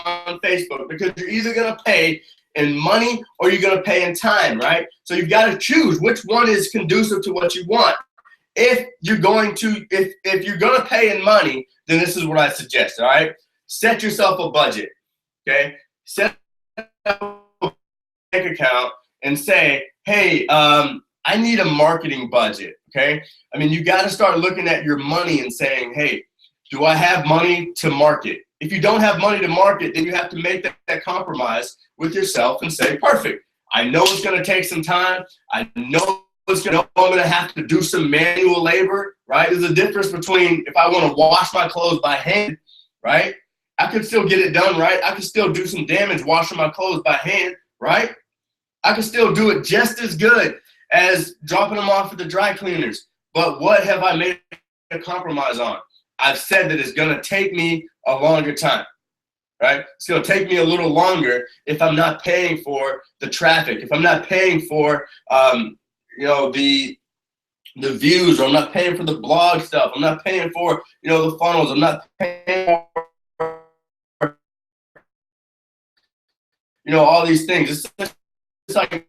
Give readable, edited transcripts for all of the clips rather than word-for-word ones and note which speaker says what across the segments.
Speaker 1: on Facebook, because you're either going to pay in money or you're going to pay in time, right? So you've got to choose which one is conducive to what you want. If you're going to pay in money, then this is what I suggest, all right? Set yourself a budget, okay? Set up a bank account and say, hey, I need a marketing budget, okay? I mean, you got to start looking at your money and saying, hey, do I have money to market? If you don't have money to market, then you have to make that compromise with yourself and say, perfect. I know it's going to take some time. I know I'm going to have to do some manual labor, right? There's a difference between if I want to wash my clothes by hand, right? I could still get it done, right? I could still do some damage washing my clothes by hand, right? I could still do it just as good as dropping them off at the dry cleaners. But what have I made a compromise on? I've said that it's going to take me a longer time, right? It's going to take me a little longer if I'm not paying for the traffic, if I'm not paying for, the views, or I'm not paying for the blog stuff. I'm not paying for, the funnels. I'm not paying for, all these things. It's like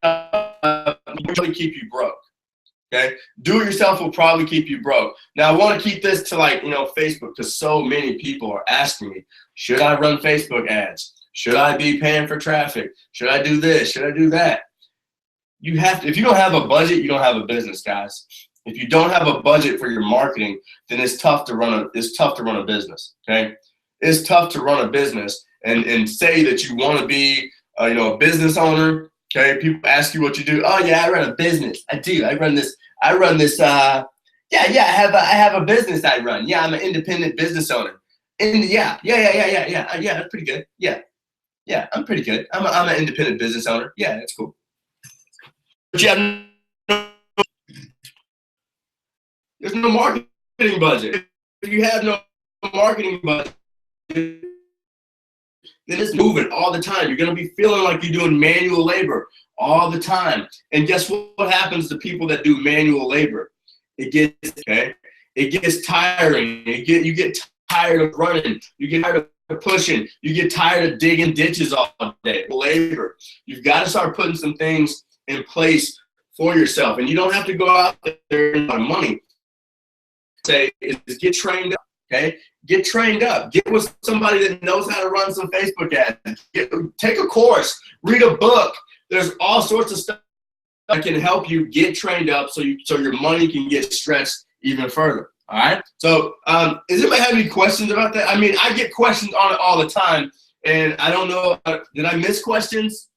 Speaker 1: really keep you broke. Okay, do it yourself will probably keep you broke. Now I want to keep this to Facebook, because so many people are asking me, should I run Facebook ads? Should I be paying for traffic? Should I do this? Should I do that? You have to. If you don't have a budget, you don't have a business, guys. If you don't have a budget for your marketing, then it's tough to run a business. Okay, it's tough to run a business and say that you want to be a business owner. Okay, people ask you what you do. Oh yeah, I run a business. I do. I run this. I have a business I run. Yeah, I'm an independent business owner. And yeah. That's pretty good. Yeah, I'm pretty good. I'm an independent business owner. Yeah, that's cool. But you have there's no marketing budget. If you have no marketing budget, then it's moving all the time. You're going to be feeling like you're doing manual labor all the time. And guess what happens to people that do manual labor? It gets tiring. You get tired of running. You get tired of pushing. You get tired of digging ditches all day. Labor. You've got to start putting some things in place for yourself. And you don't have to go out there and spend money. Say, is get trained up. Okay, get trained up. Get with somebody that knows how to run some Facebook ads. Take a course. Read a book. There's all sorts of stuff that can help you get trained up so your money can get stretched even further. All right. So, does anybody have any questions about that? I mean, I get questions on it all the time, and I don't know. Did I miss questions?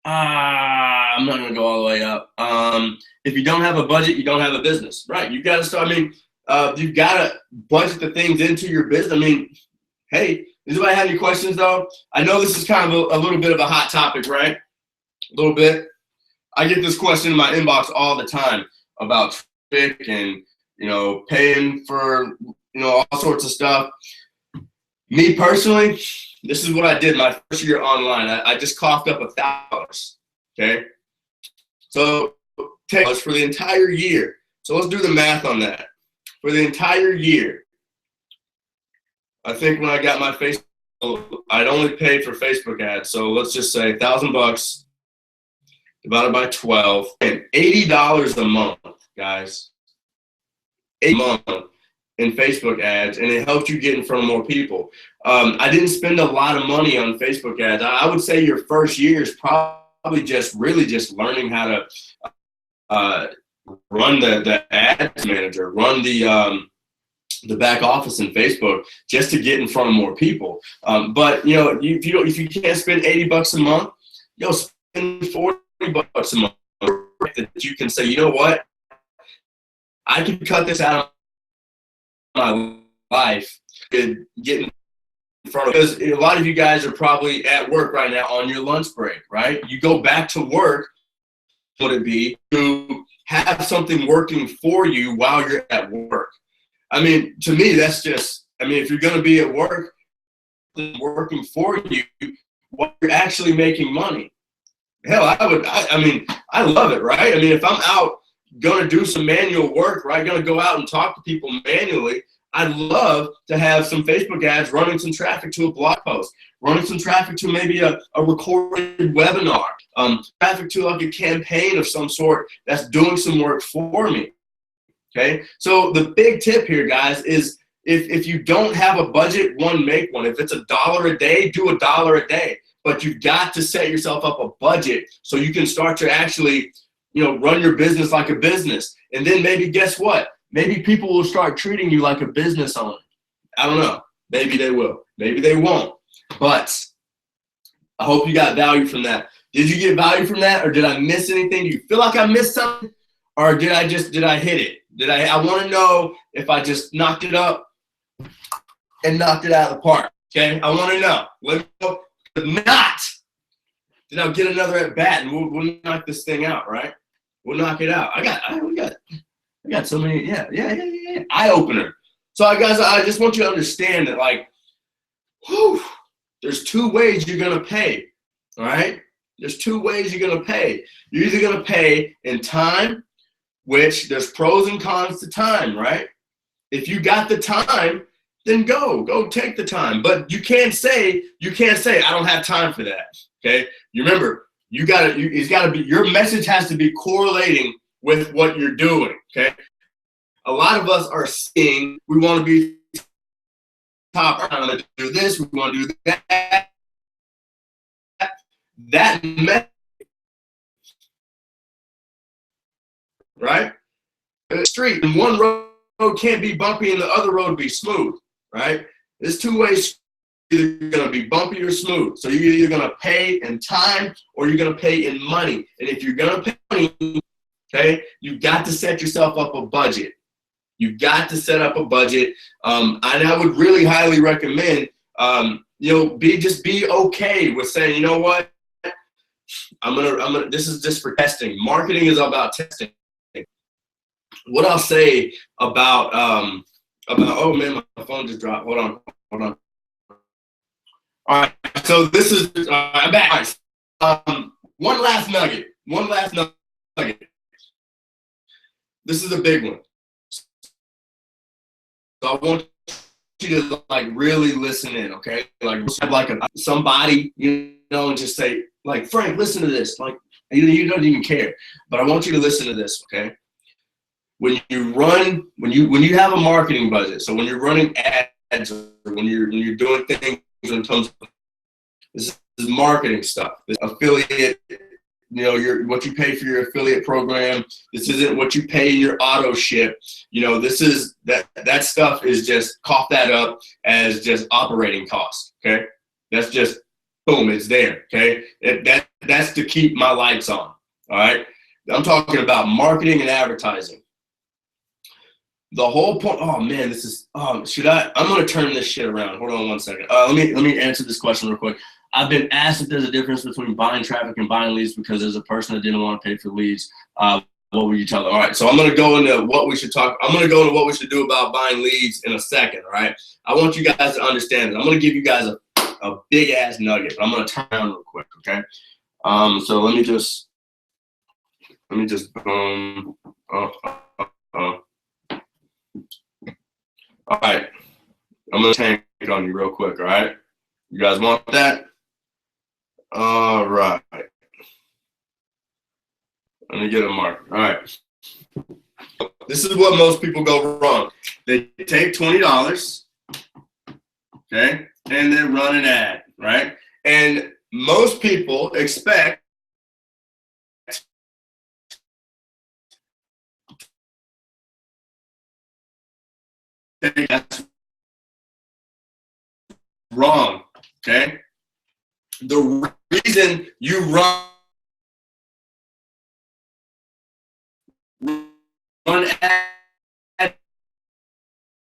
Speaker 1: I'm not gonna go all the way up. If you don't have a budget, you don't have a business, right? You've got to start. I mean. You've got to budget the things into your business. I mean, hey, does anybody have any questions, though? I know this is kind of a little bit of a hot topic, right? A little bit. I get this question in my inbox all the time about traffic and, paying for, all sorts of stuff. Me personally, this is what I did my first year online. I just coughed up $1,000, okay? So, for the entire year. So let's do the math on that. For the entire year, I think when I got my Facebook, I'd only paid for Facebook ads. So let's just say $1,000 divided by 12, and $80 a month, guys. $80 a month in Facebook ads, and it helped you get in front of more people. I didn't spend a lot of money on Facebook ads. I would say your first year is probably just learning how to run the ads manager, run the back office in Facebook, just to get in front of more people. But if you can't spend $80 a month, spend $40 a month. That you can say, you know what, I can cut this out of my life and get in front of. Because a lot of you guys are probably at work right now on your lunch break, right? You go back to work. Would it be to have something working for you while you're at work? I mean, to me, that's just, if you're going to be at work, working for you, while you're actually making money. Hell, I love it, right? If I'm out going to do some manual work, right, going to go out and talk to people manually, I'd love to have some Facebook ads running some traffic to a blog post, running some traffic to maybe a recorded webinar, traffic to like a campaign of some sort that's doing some work for me. Okay, so the big tip here, guys, is if you don't have a budget, one, make one. If it's $1 a day, do $1 a day. But you've got to set yourself up a budget so you can start to actually, run your business like a business. And then maybe guess what? Maybe people will start treating you like a business owner. I don't know. Maybe they will. Maybe they won't. But I hope you got value from that. Did you get value from that, or did I miss anything? Do you feel like I missed something, or did I hit it? I want to know if I just knocked it up and knocked it out of the park. Okay, I want to know. Let me know. If not, then I'll get another at bat and we'll knock this thing out. Right? We'll knock it out. I got so many. Yeah. Eye opener. So guys, I just want you to understand that, like, there's two ways you're gonna pay. All right. There's two ways you're gonna pay. You're either gonna pay in time, which there's pros and cons to time, right? If you got the time, then go take the time. But you can't say I don't have time for that. Okay? You remember, it's gotta be, your message has to be correlating with what you're doing. Okay? A lot of us are seeing we want to be top, I want to do this, we want to do that. That message, right? The street, and one road can't be bumpy and the other road be smooth, right? There's two ways. Either going to be bumpy or smooth. So you're either going to pay in time or you're going to pay in money. And if you're going to pay money, okay, you've got to set yourself up a budget. You've got to set up a budget. And I would really highly recommend, just be okay with saying, you know what, this is just for testing. Marketing is about testing. What I'll say about, oh man, my phone just dropped. Hold on. All right, so this is, I'm back. One last nugget. This is a big one. So I want you to like really listen in, okay? Like have somebody, and just say, like, Frank, listen to this. Like, you don't even care, but I want you to listen to this, okay? When you have a marketing budget, so when you're running ads or when you're doing things in terms of, this is marketing stuff. This affiliate, what you pay for your affiliate program. This isn't what you pay in your auto ship. This is that stuff is just cough that up as just operating costs. Okay, that's just boom, it's there. Okay, that's to keep my lights on. All right, I'm talking about marketing and advertising. The whole point. Oh man, this is. I'm gonna turn this shit around. Hold on one second. Let me answer this question real quick. I've been asked if there's a difference between buying traffic and buying leads because there's a person that didn't want to pay for leads. What would you tell them? All right, so I'm gonna go into what we should talk. I'm gonna go into what we should do about buying leads in a second. All right. I want you guys to understand it. I'm gonna give you guys a big ass nugget, but I'm gonna turn around real quick. Okay. So let me just all right, I'm going to tank on you real quick, all right? You guys want that? All right. Let me get a mark. All right. This is what most people go wrong. They take $20, okay, and then run an ad, right? And most people expect that's wrong, okay? The reason you run ads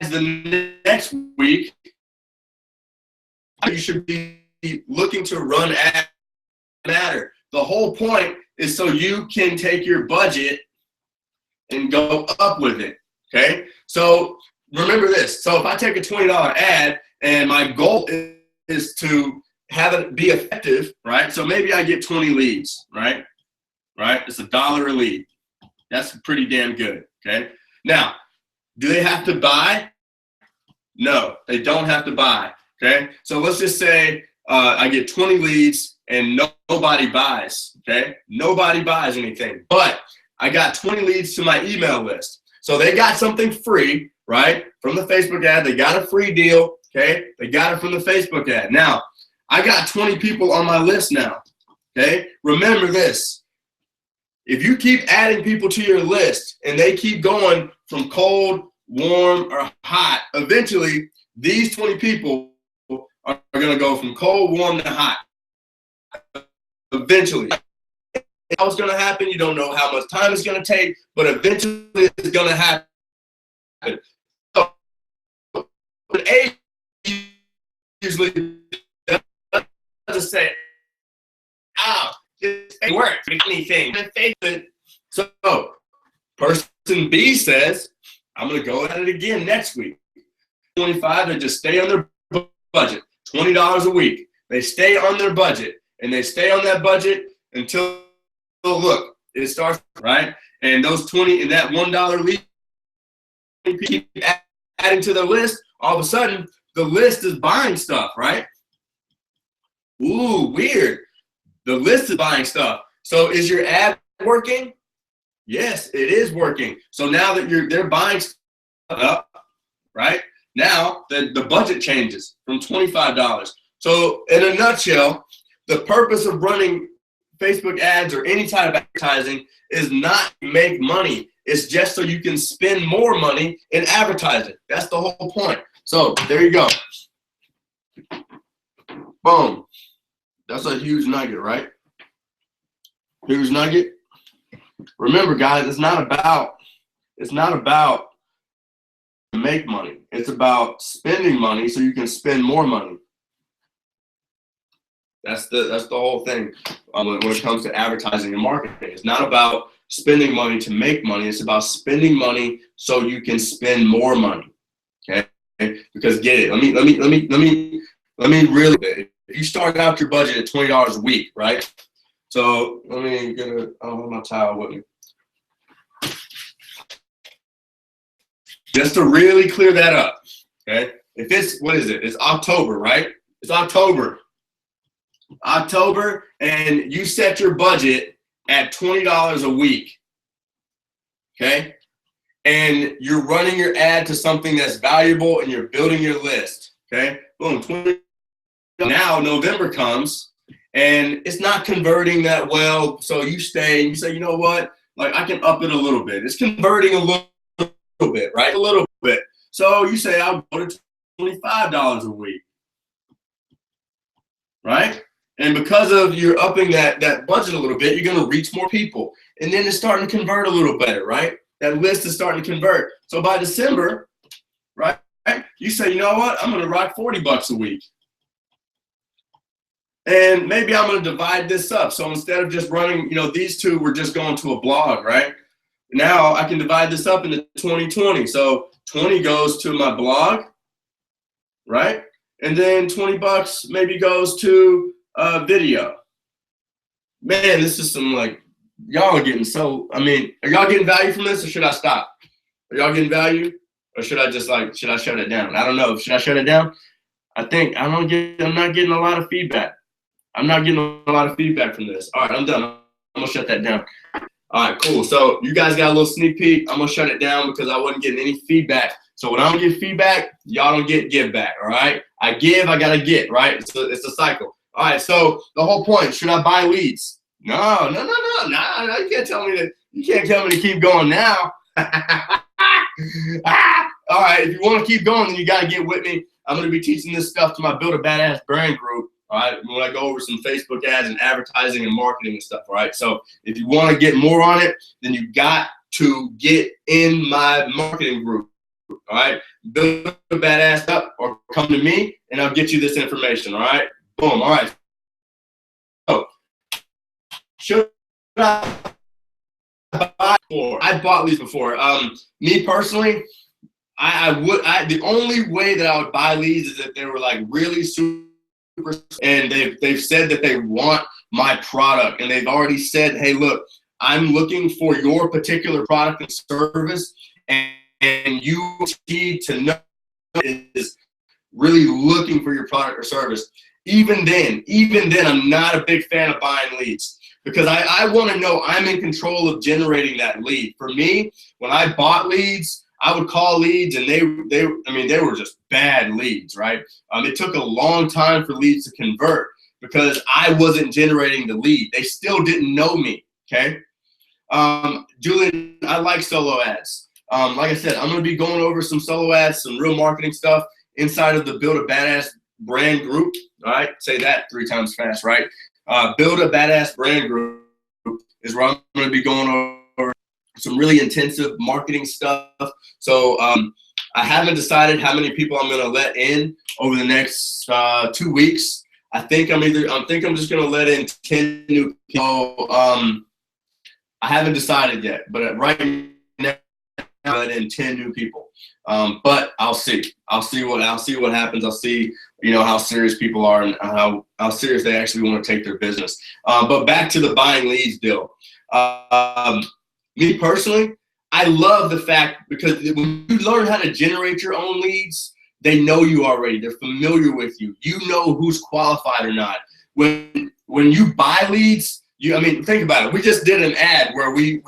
Speaker 1: the next week, you should be looking to run ads matter. The whole point is so you can take your budget and go up with it, okay? So remember this. So if I take a $20 ad and my goal is to have it be effective, right? So maybe I get 20 leads, right? It's $1 a lead. That's pretty damn good, okay? Now, do they have to buy? No, they don't have to buy. Okay, so let's just say I get 20 leads and nobody buys. Okay, nobody buys anything, but I got 20 leads to my email list. So they got something free, right, from the Facebook ad. They got a free deal. Okay, they got it from the Facebook ad. Now, I got 20 people on my list now. Okay, remember this. If you keep adding people to your list and they keep going from cold, warm, or hot, eventually these 20 people are going to go from cold, warm, to hot. Eventually. How it's going to happen, you don't know how much time it's going to take, but eventually it's going to happen. So, A usually doesn't say, this ain't work, anything. So, person B says, I'm going to go at it again next week. 25, they just stay on their budget, $20 a week. They stay on their budget, and they stay on that budget until, look, it starts, right? And those 20, and that $1 lead, keep adding to the list, all of a sudden, the list is buying stuff, right? Ooh, weird. The list is buying stuff. So is your ad working? Yes, it is working. So now that they're buying stuff up, right? Now the budget changes from $25. So in a nutshell, the purpose of running Facebook ads or any type of advertising is not to make money. It's just so you can spend more money in advertising. That's the whole point. So there you go. Boom. That's a huge nugget, right? Huge nugget. Remember, guys, it's not about to make money. It's about spending money so you can spend more money. That's the whole thing when it comes to advertising and marketing. It's not about spending money to make money. It's about spending money so you can spend more money. Okay? Because get it. Let me really. If you start out your budget at $20 a week, right? So let me get I don't have my towel with me. Just to really clear that up, okay? If it's, what is it? It's October, right? It's October. October, and you set your budget at $20 a week, okay? And you're running your ad to something that's valuable and you're building your list, okay? Boom, 20. Now November comes and it's not converting that well, so you stay and you say, you know what? Like, I can up it a little bit. It's converting a little bit, right? A little bit. So you say, I'll go to $25 a week, right? And because of you're upping that budget a little bit, you're going to reach more people. And then it's starting to convert a little better, right? That list is starting to convert. So by December, right, you say, you know what? I'm going to rock $40 a week. And maybe I'm going to divide this up. So instead of just running, these two were just going to a blog, right? Now I can divide this up into 20. So 20 goes to my blog, right? And then $20 maybe goes to video. Man, this is some y'all are getting are y'all getting value from this or should I stop? Are y'all getting value or should I just should I shut it down? I don't know. Should I shut it down? I'm not getting a lot of feedback. I'm not getting a lot of feedback from this. All right, I'm done. I'm gonna shut that down. All right, cool. So you guys got a little sneak peek. I'm gonna shut it down because I wasn't getting any feedback. So when I don't get feedback, y'all don't get give back. All right, I give, I gotta get. Right, it's a cycle. All right, so the whole point: should I buy leads? No. You can't tell me that. You can't tell me to keep going now. All right, if you want to keep going, then you gotta get with me. I'm gonna be teaching this stuff to my Build a Badass Brand group. All right, when I go over some Facebook ads and advertising and marketing and stuff, all right? So if you want to get more on it, then you got to get in my marketing group, all right? Build a badass up or come to me and I'll get you this information, all right? Boom, all right. So, should I buy before? I bought leads before. Me personally, the only way that I would buy leads is if they were really super, and they've said that they want my product and they've already said, hey, look, I'm looking for your particular product and service and you need to know is really looking for your product or service, even then, I'm not a big fan of buying leads, because I want to know I'm in control of generating that lead. For me, when I bought leads, I would call leads, and they were just bad leads, right? It took a long time for leads to convert because I wasn't generating the lead. They still didn't know me, okay? Julian, I like solo ads. Like I said, I'm going to be going over some solo ads, some real marketing stuff inside of the Build a Badass Brand group. All right, say that 3 times fast, right? Build a Badass Brand group is where I'm going to be going over some really intensive marketing stuff. So I haven't decided how many people I'm going to let in over the next 2 weeks. I think I'm just going to let in 10 new people. I haven't decided yet, but right now I'm let in 10 new people. But I'll see what happens. I'll see, how serious people are and how serious they actually want to take their business. But back to the buying leads deal. Me personally, I love the fact, because when you learn how to generate your own leads, they know you already. They're familiar with you. You know who's qualified or not. When you buy leads, think about it. We just did an ad where we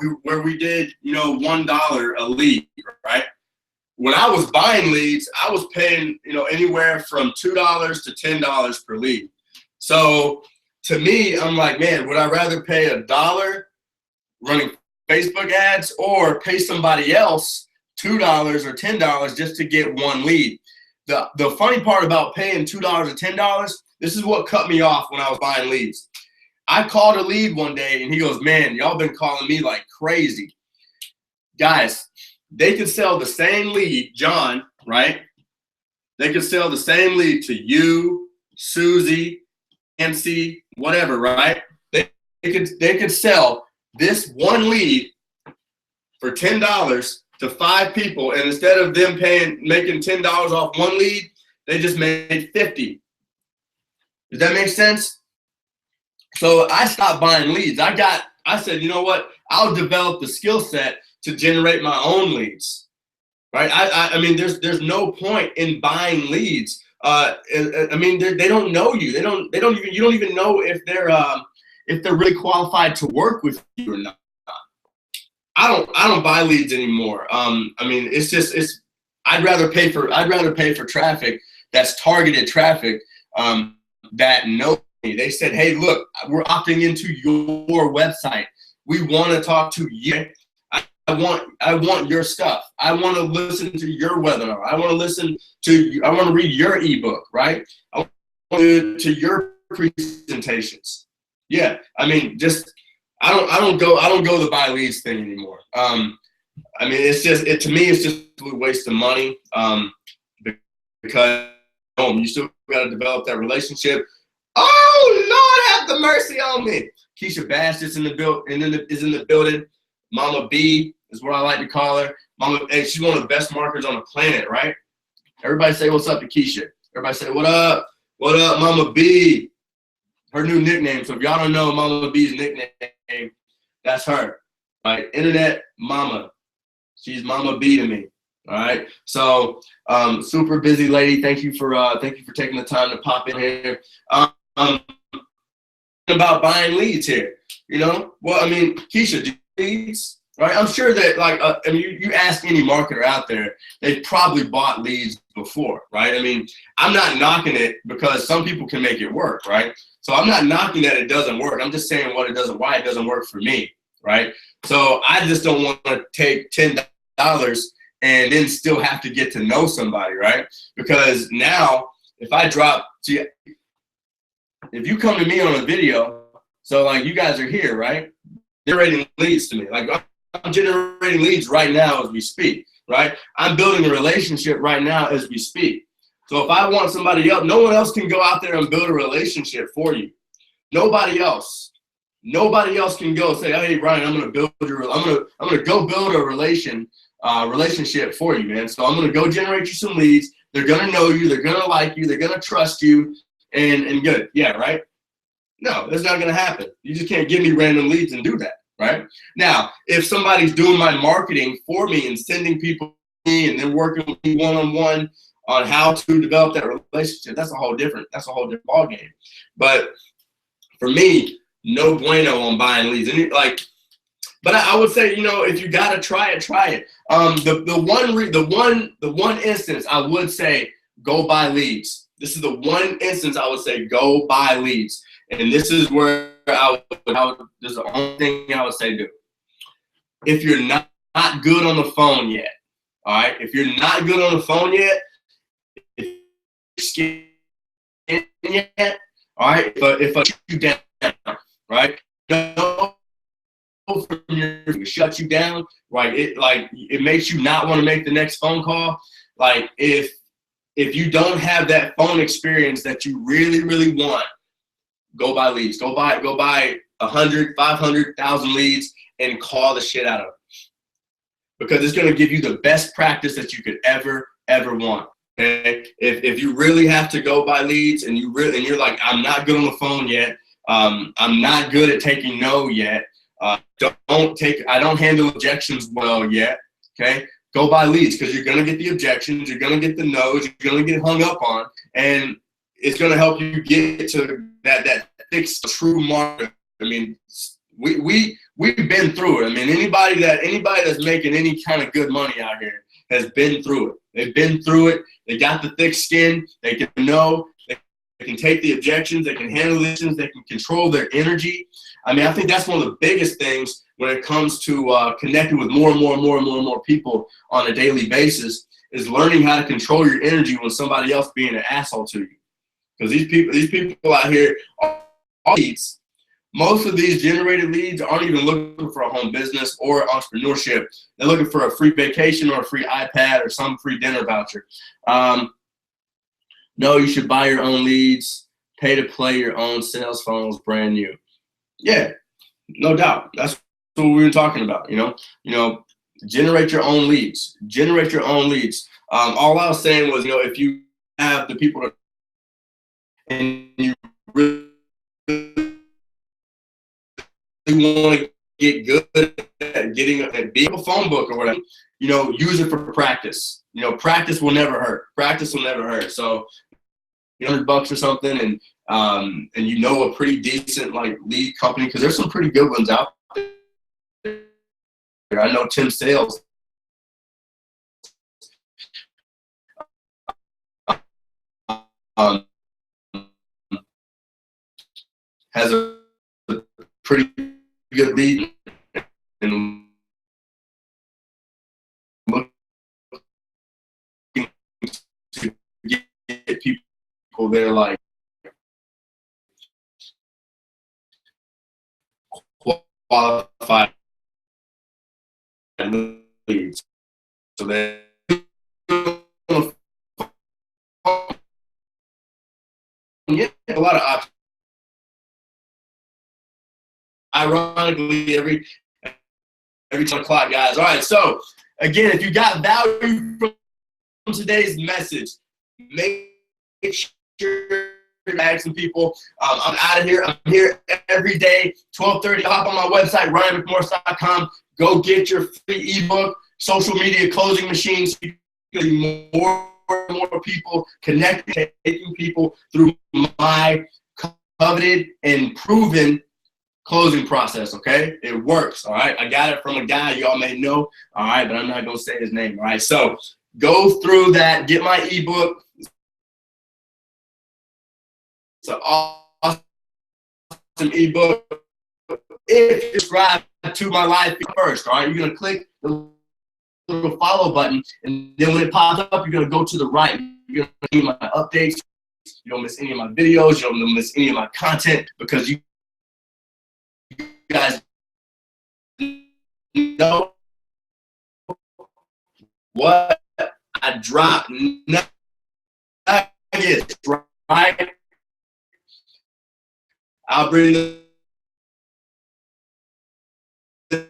Speaker 1: did, $1 a lead, right? When I was buying leads, I was paying, anywhere from $2 to $10 per lead. So to me, I'm like, man, would I rather pay $1 running Facebook ads or pay somebody else $2 or $10 just to get one lead? The funny part about paying $2 or $10, this is what cut me off when I was buying leads. I called a lead one day and he goes, man, y'all been calling me like crazy. Guys, they could sell the same lead, John, right? They could sell the same lead to you, Susie, Nancy, whatever, right? They could sell this one lead for $10 to 5 people, and instead of them making $10 off one lead, they just made $50. Does that make sense? So I stopped buying leads. I said, you know what? I'll develop the skill set to generate my own leads, right? There's no point in buying leads. They don't know you. You don't even know if they're really qualified to work with you or not. I don't buy leads anymore. I'd rather pay for traffic that's targeted traffic that knows me. They said, hey, look, we're opting into your website. We want to talk to you. I want your stuff. I want to listen to your webinar. I want to read your ebook, right? I want to your presentations. Yeah, I don't go the buy leads thing anymore. It's just a waste of money. Because you still got to develop that relationship. Oh Lord, have the mercy on me. Keisha Bash is in the building. Mama B is what I like to call her. Hey, she's one of the best marketers on the planet, right? Everybody say what's up to Keisha. Everybody say what up, Mama B. Her new nickname. So if y'all don't know Mama B's nickname, that's her. Right? Internet Mama. She's Mama B to me. All right. So super busy lady. Thank you for taking the time to pop in here. About buying leads here. Keisha, do leads? Right? I'm sure that you ask any marketer out there, they've probably bought leads before, right? I'm not knocking it because some people can make it work, right? So I'm not knocking that it doesn't work. I'm just saying why it doesn't work for me, right? So I just don't want to take $10 and then still have to get to know somebody, right? Because now if you come to me on a video, so like you guys are here, right? Generating leads to me. Like I'm generating leads right now as we speak, right? I'm building a relationship right now as we speak. So if I want somebody else, no one else can go out there and build a relationship for you. Nobody else can go say, hey Ryan, I'm gonna go build a relationship for you, man. So I'm gonna go generate you some leads. They're gonna know you, they're gonna like you, they're gonna trust you, and good. Yeah, right? No, that's not gonna happen. You just can't give me random leads and do that, right? Now, if somebody's doing my marketing for me and sending people to me and then working with me one-on-one, on how to develop that relationship, that's a whole different ball game. But for me, no bueno on buying leads. And but I would say, if you gotta try it, try it. The one instance I would say go buy leads. This is the one instance I would say go buy leads, and this is where this is the only thing I would say do. If you're not good on the phone yet, all right. If you're not good on the phone yet, if you're yet, all right. But if I shut you down, right? Shut you down, right? It makes you not want to make the next phone call. Like if you don't have that phone experience that you really, really want, go buy leads. Go buy 100, 500, 1,000 leads and call the shit out of them. Because it's going to give you the best practice that you could ever want. Okay? If you really have to go buy leads and you're like, I'm not good on the phone yet. I'm not good at taking no yet. I don't handle objections well yet. Okay? Go buy leads, because you're going to get the objections, you're going to get the no's, you're going to get hung up on, and it's going to help you get to that fixed true market. I mean, we've been through it. I mean, anybody that's making any kind of good money out here has been through it. They've been through it. They got the thick skin. They can know. They can take the objections. They can handle the objections. They can control their energy. I mean, I think that's one of the biggest things when it comes to connecting with more and more people on a daily basis, is learning how to control your energy when somebody else being an asshole to you. Because these people out here are leads. Most of these generated leads aren't even looking for a home business or entrepreneurship. They're looking for a free vacation or a free iPad or some free dinner voucher. No, you should buy your own leads, pay to play your own sales funnels brand new. Yeah, no doubt. That's what we were talking about. Generate your own leads. Generate your own leads. All I was saying was, if you have the people and you really want to get good at being a phone book or whatever, use it for practice. Practice will never hurt. Practice will never hurt. So $100 or something, and a pretty decent lead company, because there's some pretty good ones out there. I know Tim Sales has a pretty good lead and looking to get people there qualified leads. So they a lot of options. Ironically, every 10 o'clock, guys. All right, so again, if you got value from today's message, make sure to add some people. I'm out of here. I'm here every day, 12:30. Hop on my website, RyanMcMorris.com. Go get your free ebook, Social Media Closing Machines. More and more people connecting, taking people through my coveted and proven closing process, okay? It works, all right? I got it from a guy y'all may know, all right, but I'm not going to say his name, all right? So go through that, get my ebook. It's an awesome ebook. If you subscribe to my live feed first, all right? You're going to click the little follow button, and then when it pops up, you're going to go to the right. You're going to see my updates. You don't miss any of my videos. You don't miss any of my content, because you guys know what I drop nuggets, right? I'll bring the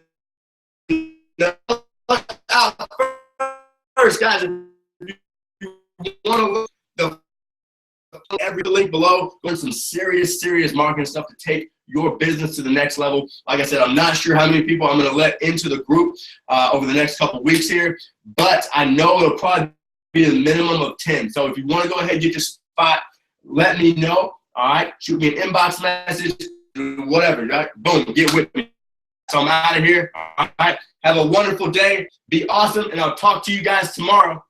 Speaker 1: out first, guys. If you want to look every link below, go to some serious marketing stuff to take your business to the next level. Like I said, I'm not sure how many people I'm going to let into the group over the next couple weeks here, but I know it'll probably be a minimum of 10. So if you want to go ahead and get your spot, let me know. All right, shoot me an inbox message, whatever. Right? Boom, get with me. So I'm out of here. All right, have a wonderful day. Be awesome, and I'll talk to you guys tomorrow.